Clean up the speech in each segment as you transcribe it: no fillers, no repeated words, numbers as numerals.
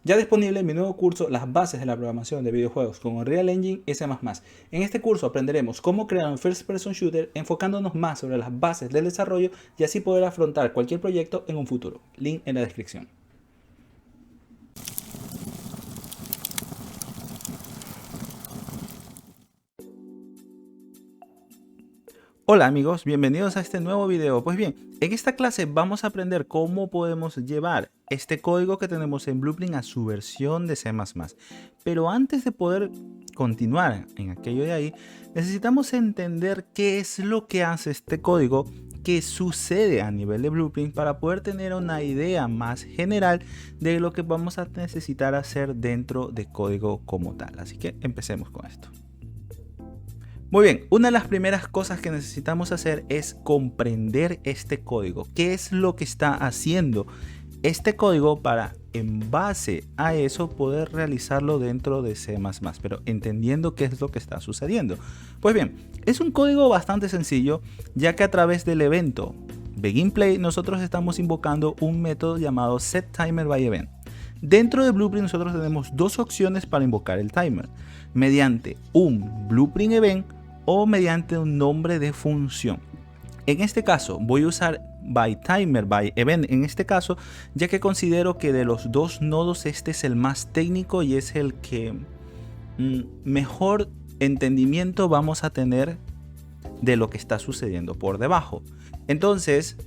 Ya disponible mi nuevo curso Las bases de la programación de videojuegos con Unreal Engine y C++. En este curso aprenderemos cómo crear un First Person Shooter enfocándonos más sobre las bases del desarrollo y así poder afrontar cualquier proyecto en un futuro. Link en la descripción. Hola amigos, bienvenidos a este nuevo video. Pues bien, en esta clase vamos a aprender cómo podemos llevar este código que tenemos en Blueprint a su versión de C++. Pero antes de poder continuar en aquello de ahí, necesitamos entender qué es lo que hace este código, qué sucede a nivel de Blueprint para poder tener una idea más general de lo que vamos a necesitar hacer dentro de código como tal. Así que empecemos con esto. Muy bien, una de las primeras cosas que necesitamos hacer es comprender este código. ¿Qué es lo que está haciendo este código para, en base a eso, poder realizarlo dentro de C++? Pero entendiendo qué es lo que está sucediendo. Pues bien, es un código bastante sencillo, ya que a través del evento BeginPlay nosotros estamos invocando un método llamado setTimerByEvent. Dentro de Blueprint nosotros tenemos dos opciones para invocar el timer, mediante un Blueprint Event o mediante un nombre de función. En este caso voy a usar ByTimerByEvent en este caso, ya que considero que de los dos nodos este es el más técnico y es el que mejor entendimiento vamos a tener de lo que está sucediendo por debajo. Entonces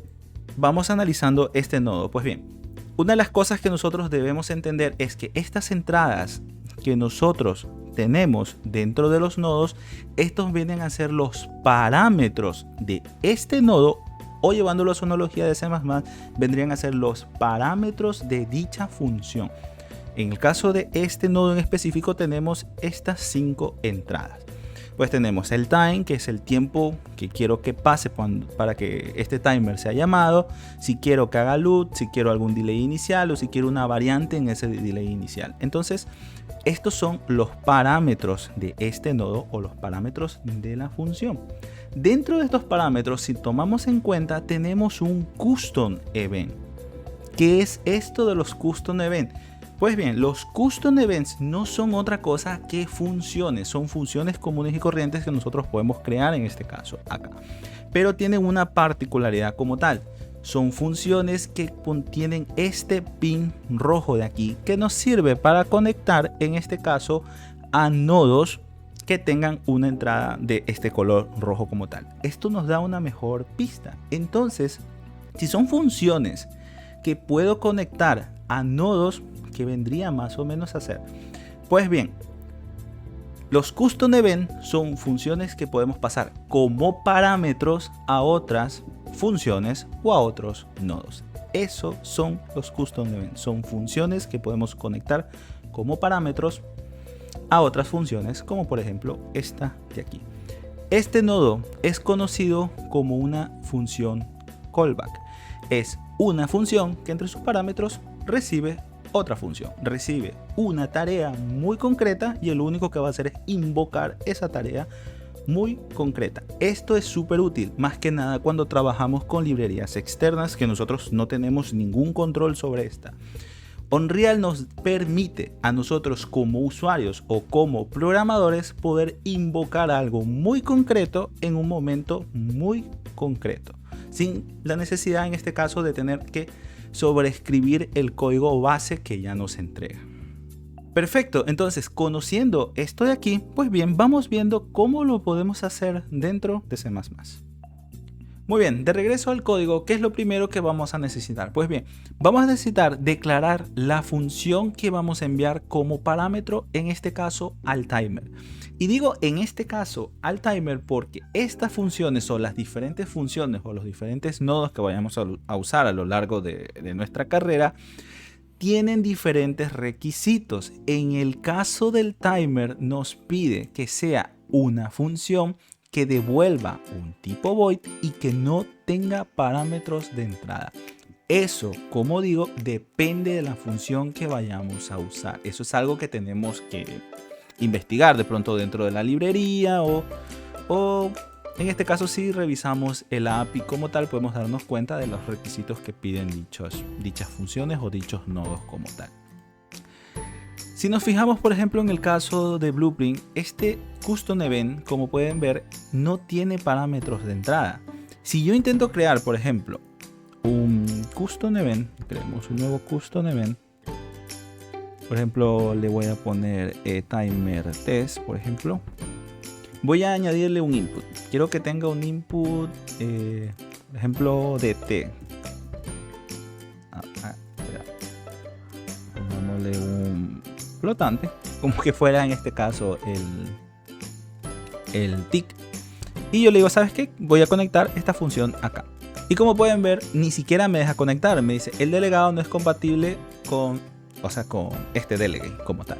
vamos analizando este nodo. Pues bien, una de las cosas que nosotros debemos entender es que estas entradas que nosotros tenemos dentro de los nodos, estos vienen a ser los parámetros de este nodo, o llevándolo a su analogía de C++, vendrían a ser los parámetros de dicha función. En el caso de este nodo en específico tenemos estas 5 entradas. Pues tenemos el time, que es el tiempo que quiero que pase para que este timer sea llamado, si quiero que haga loop, si quiero algún delay inicial o si quiero una variante en ese delay inicial. Entonces, estos son los parámetros de este nodo o los parámetros de la función. Dentro de estos parámetros, si tomamos en cuenta, tenemos un custom event. ¿Qué es esto de los custom event? Pues bien, los custom events no son otra cosa que funciones, son funciones comunes y corrientes que nosotros podemos crear en este caso acá, pero tienen una particularidad como tal. Son funciones que contienen este pin rojo de aquí que nos sirve para conectar en este caso a nodos que tengan una entrada de este color rojo como tal. Esto nos da una mejor pista. Entonces, si son funciones que puedo conectar a nodos, que vendría más o menos a ser, pues bien, los custom event son funciones que podemos pasar como parámetros a otras funciones o a otros nodos. Eso son los custom event, son funciones que podemos conectar como parámetros a otras funciones, como por ejemplo esta de aquí. Este nodo es conocido como una función callback. Es una función que entre sus parámetros recibe otra función, recibe una tarea muy concreta y lo único que va a hacer es invocar esa tarea muy concreta. Esto es súper útil, más que nada cuando trabajamos con librerías externas que nosotros no tenemos ningún control sobre esta. Unreal nos permite a nosotros como usuarios o como programadores poder invocar algo muy concreto en un momento muy concreto, sin la necesidad en este caso de tener que sobreescribir el código base que ya nos entrega. Perfecto, entonces conociendo esto de aquí, pues bien, vamos viendo cómo lo podemos hacer dentro de C++. Muy bien, de regreso al código, ¿qué es lo primero que vamos a necesitar? Pues bien, vamos a necesitar declarar la función que vamos a enviar como parámetro, en este caso al timer. Y digo en este caso al timer porque estas funciones o las diferentes funciones o los diferentes nodos que vayamos a usar a lo largo de nuestra carrera tienen diferentes requisitos. En el caso del timer nos pide que sea una función que devuelva un tipo void y que no tenga parámetros de entrada. Eso, como digo, depende de la función que vayamos a usar. Eso es algo que tenemos que investigar de pronto dentro de la librería o en este caso si revisamos el API como tal podemos darnos cuenta de los requisitos que piden dichas funciones o dichos nodos como tal. Si nos fijamos, por ejemplo, en el caso de Blueprint, este custom event, como pueden ver, no tiene parámetros de entrada. Si yo intento crear, por ejemplo, un custom event, creemos un nuevo custom event, por ejemplo, le voy a poner timer test, por ejemplo. Voy a añadirle un input. Quiero que tenga un input, por ejemplo, de t. Pongámosle un flotante, como que fuera en este caso el tick. Y yo le digo, ¿sabes qué? Voy a conectar esta función acá. Y como pueden ver, ni siquiera me deja conectar. Me dice, el delegado no es compatible con este delegate como tal.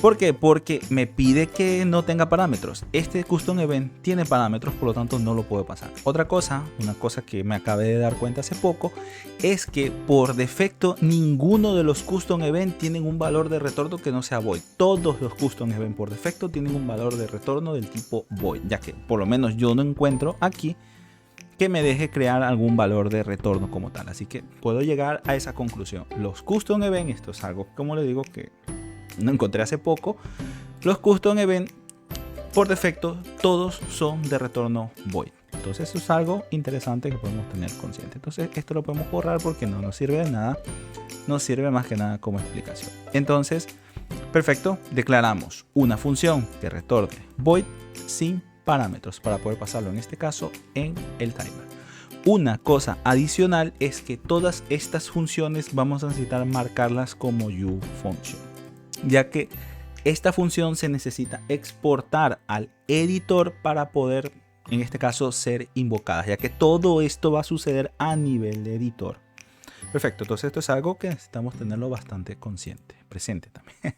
¿Por qué? Porque me pide que no tenga parámetros. Este custom event tiene parámetros, por lo tanto no lo puedo pasar. Otra cosa, una cosa que me acabé de dar cuenta hace poco, es que por defecto ninguno de los custom event tienen un valor de retorno que no sea void. Todos los custom event por defecto tienen un valor de retorno del tipo void, ya que por lo menos yo no encuentro aquí que me deje crear algún valor de retorno como tal. Así que puedo llegar a esa conclusión. Los custom event, esto es algo, como les digo, que no encontré hace poco. Los custom event por defecto todos son de retorno void. Entonces eso es algo interesante que podemos tener consciente. Entonces esto lo podemos borrar porque no nos sirve de nada. Nos sirve más que nada como explicación. Entonces, perfecto, declaramos una función que retorne void sin parámetros para poder pasarlo en este caso en el timer. Una cosa adicional es que todas estas funciones vamos a necesitar marcarlas como uFunction, ya que esta función se necesita exportar al editor para poder, en este caso, ser invocada, ya que todo esto va a suceder a nivel de editor. Perfecto, entonces esto es algo que necesitamos tenerlo bastante consciente, presente también.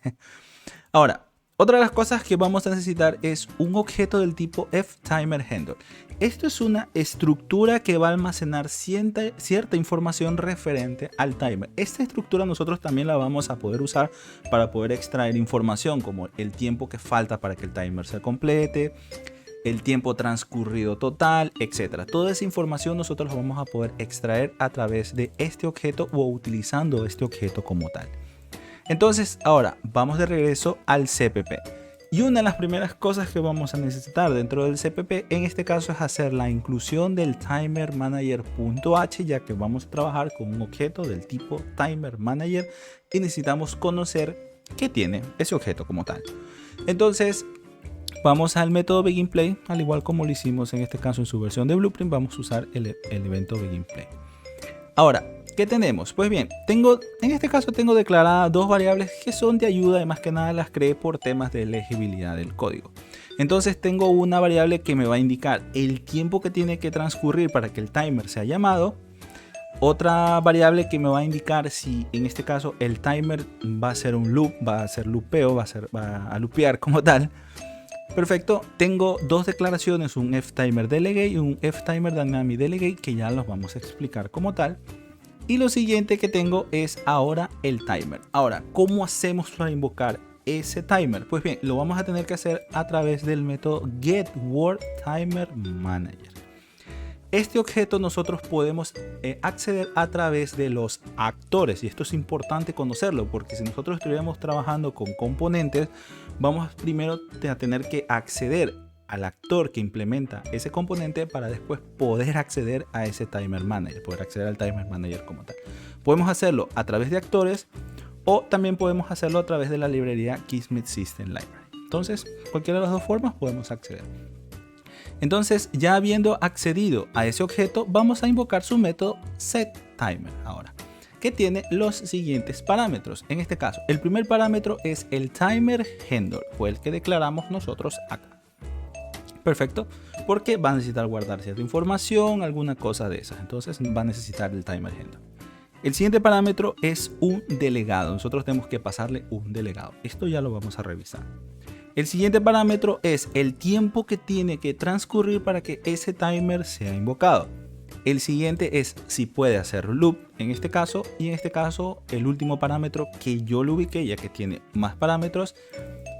Ahora, otra de las cosas que vamos a necesitar es un objeto del tipo fTimerHandler. Esto es una estructura que va a almacenar cierta información referente al timer. Esta estructura nosotros también la vamos a poder usar para poder extraer información como el tiempo que falta para que el timer se complete, el tiempo transcurrido total, etc. Toda esa información nosotros la vamos a poder extraer a través de este objeto o utilizando este objeto como tal. Entonces, ahora vamos de regreso al CPP. Y una de las primeras cosas que vamos a necesitar dentro del CPP, en este caso, es hacer la inclusión del timerManager.h, ya que vamos a trabajar con un objeto del tipo timerManager y necesitamos conocer qué tiene ese objeto como tal. Entonces, vamos al método BeginPlay, al igual como lo hicimos en este caso en su versión de Blueprint, vamos a usar el evento BeginPlay. Ahora, ¿qué tenemos? Pues bien, en este caso tengo declaradas dos variables que son de ayuda y más que nada las creé por temas de legibilidad del código. Entonces tengo una variable que me va a indicar el tiempo que tiene que transcurrir para que el timer sea llamado. Otra variable que me va a indicar si en este caso el timer va a ser un loop, va a ser loopeo, va a loopear como tal. Perfecto, tengo dos declaraciones, un fTimerDelegate y un fTimerDynamicDelegate, que ya los vamos a explicar como tal. Y lo siguiente que tengo es ahora el timer. Ahora, ¿cómo hacemos para invocar ese timer? Pues bien, lo vamos a tener que hacer a través del método getWorldTimerManager. Este objeto nosotros podemos acceder a través de los actores, y esto es importante conocerlo porque si nosotros estuviéramos trabajando con componentes, vamos primero a tener que acceder al actor que implementa ese componente para después poder acceder a ese timer manager, poder acceder al timer manager como tal. Podemos hacerlo a través de actores o también podemos hacerlo a través de la librería Kismet System Library. Entonces, cualquiera de las dos formas podemos acceder. Entonces, ya habiendo accedido a ese objeto, vamos a invocar su método setTimer ahora, que tiene los siguientes parámetros. En este caso, el primer parámetro es el timerHandler, fue el que declaramos nosotros acá. Perfecto, porque va a necesitar guardar cierta información, alguna cosa de esas. Entonces va a necesitar el timerHandler. El siguiente parámetro es un delegado. Nosotros tenemos que pasarle un delegado. Esto ya lo vamos a revisar. El siguiente parámetro es el tiempo que tiene que transcurrir para que ese timer sea invocado. El siguiente es si puede hacer loop en este caso, y en este caso el último parámetro que yo lo ubiqué, ya que tiene más parámetros,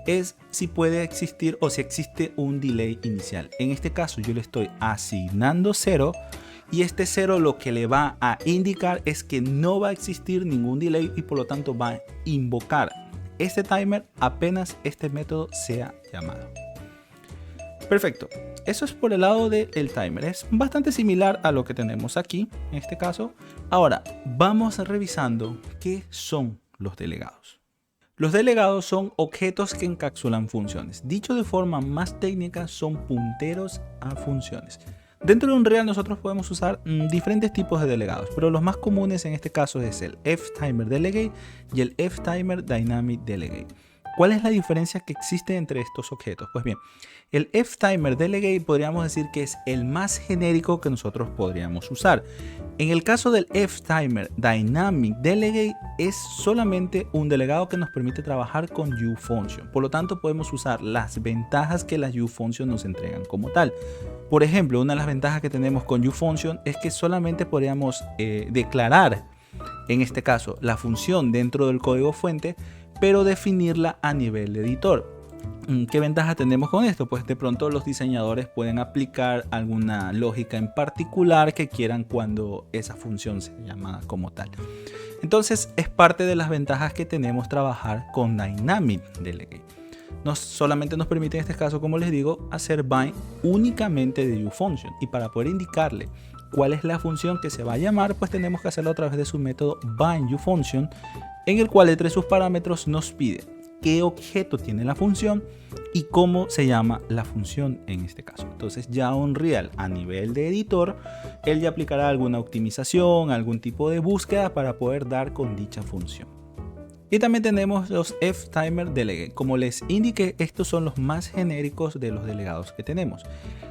es si puede existir o si existe un delay inicial. En este caso yo le estoy asignando 0 y este 0 lo que le va a indicar es que no va a existir ningún delay y por lo tanto va a invocar este timer apenas este método sea llamado. Perfecto, eso es por el lado del timer. Es bastante similar a lo que tenemos aquí en este caso. Ahora vamos revisando qué son los delegados. Los delegados son objetos que encapsulan funciones. Dicho de forma más técnica, son punteros a funciones. Dentro de Unreal nosotros podemos usar diferentes tipos de delegados, pero los más comunes en este caso es el ftimer delegate y el ftimer dynamic delegate. ¿Cuál es la diferencia que existe entre estos objetos? Pues bien, el ftimer delegate podríamos decir que es el más genérico que nosotros podríamos usar. En el caso del ftimer dynamic delegate es solamente un delegado que nos permite trabajar con uFunction. Por lo tanto, podemos usar las ventajas que las uFunction nos entregan como tal. Por ejemplo, una de las ventajas que tenemos con uFunction es que solamente podríamos declarar, en este caso, la función dentro del código fuente, pero definirla a nivel de editor. ¿Qué ventaja tenemos con esto? Pues de pronto los diseñadores pueden aplicar alguna lógica en particular que quieran cuando esa función se llama como tal. Entonces es parte de las ventajas que tenemos trabajar con Dynamic Delegate. Solamente nos permite en este caso, como les digo, hacer bind únicamente de uFunction, y para poder indicarle cuál es la función que se va a llamar, pues tenemos que hacerlo a través de su método bind uFunction, en el cual entre sus parámetros nos pide qué objeto tiene la función y cómo se llama la función en este caso. Entonces ya Unreal a nivel de editor, él ya aplicará alguna optimización, algún tipo de búsqueda para poder dar con dicha función. Y también tenemos los ftimer delegate. Como les indiqué, estos son los más genéricos de los delegados que tenemos.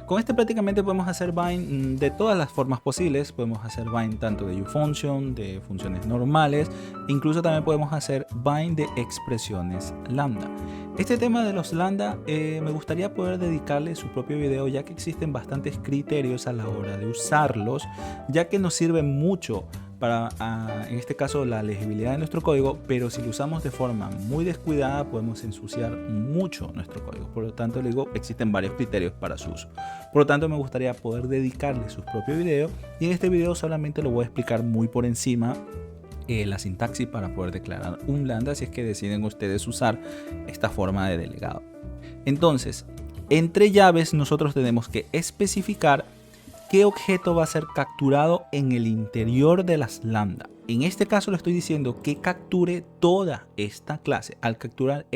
Con este prácticamente podemos hacer bind de todas las formas posibles. Podemos hacer bind tanto de uFunction, de funciones normales, incluso también podemos hacer bind de expresiones lambda. Este tema de los lambda me gustaría poder dedicarle su propio video, ya que existen bastantes criterios a la hora de usarlos, ya que nos sirven mucho para, en este caso, la legibilidad de nuestro código, pero si lo usamos de forma muy descuidada podemos ensuciar mucho nuestro código. Por lo tanto, le digo, existen varios criterios para su uso. Por lo tanto, me gustaría poder dedicarle su propio video, y en este video solamente lo voy a explicar muy por encima la sintaxis para poder declarar un lambda si es que deciden ustedes usar esta forma de delegado. Entonces, entre llaves nosotros tenemos que especificar qué objeto va a ser capturado en el interior de las lambda. En este caso le estoy diciendo que capture toda esta clase. Al capturar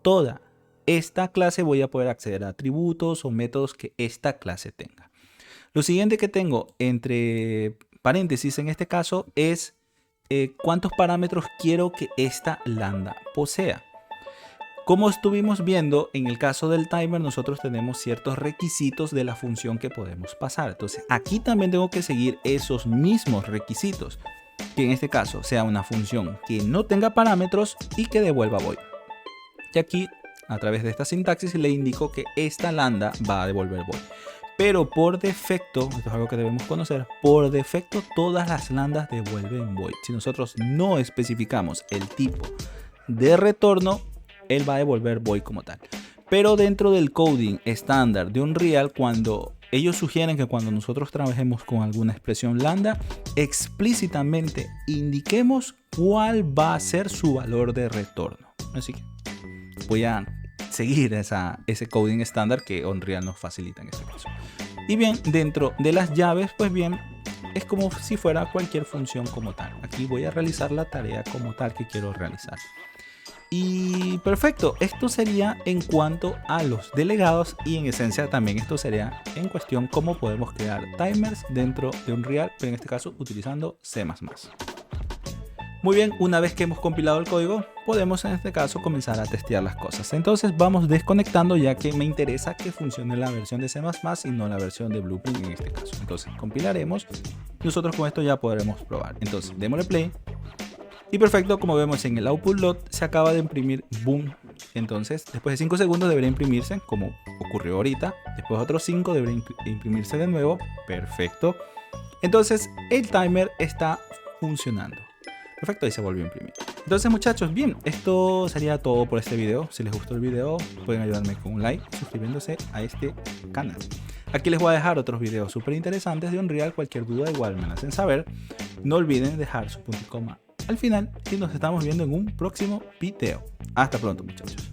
toda esta clase voy a poder acceder a atributos o métodos que esta clase tenga. Lo siguiente que tengo entre paréntesis en este caso es cuántos parámetros quiero que esta lambda posea. Como estuvimos viendo en el caso del timer, nosotros tenemos ciertos requisitos de la función que podemos pasar. Entonces aquí también tengo que seguir esos mismos requisitos, que en este caso sea una función que no tenga parámetros y que devuelva void. Y aquí a través de esta sintaxis le indico que esta lambda va a devolver void. Pero por defecto, esto es algo que debemos conocer, por defecto todas las lambdas devuelven void. Si nosotros no especificamos el tipo de retorno, él va a devolver void como tal. Pero dentro del coding estándar de Unreal, cuando ellos sugieren que cuando nosotros trabajemos con alguna expresión lambda, explícitamente indiquemos cuál va a ser su valor de retorno. Así que voy a seguir ese coding estándar que Unreal nos facilita en este caso. Y bien, dentro de las llaves, pues bien, es como si fuera cualquier función como tal. Aquí voy a realizar la tarea como tal que quiero realizar. Y perfecto, esto sería en cuanto a los delegados, y en esencia también esto sería en cuestión cómo podemos crear timers dentro de Unreal, pero en este caso utilizando C++. Muy bien, una vez que hemos compilado el código, podemos en este caso comenzar a testear las cosas. Entonces vamos desconectando, ya que me interesa que funcione la versión de C++ y no la versión de Blueprint en este caso. Entonces compilaremos, nosotros con esto ya podremos probar. Entonces démosle play. Y perfecto, como vemos en el output log se acaba de imprimir boom. Entonces después de 5 segundos debería imprimirse como ocurrió ahorita. Después de otros 5 debería imprimirse de nuevo. Perfecto. Entonces el timer está funcionando. Perfecto, ahí se volvió a imprimir. Entonces muchachos, bien, esto sería todo por este video. Si les gustó el video pueden ayudarme con un like, suscribiéndose a este canal. Aquí les voy a dejar otros videos súper interesantes de Unreal. Cualquier duda igual me la hacen saber. No olviden dejar su punto y coma al final y nos estamos viendo en un próximo video. Hasta pronto, muchachos.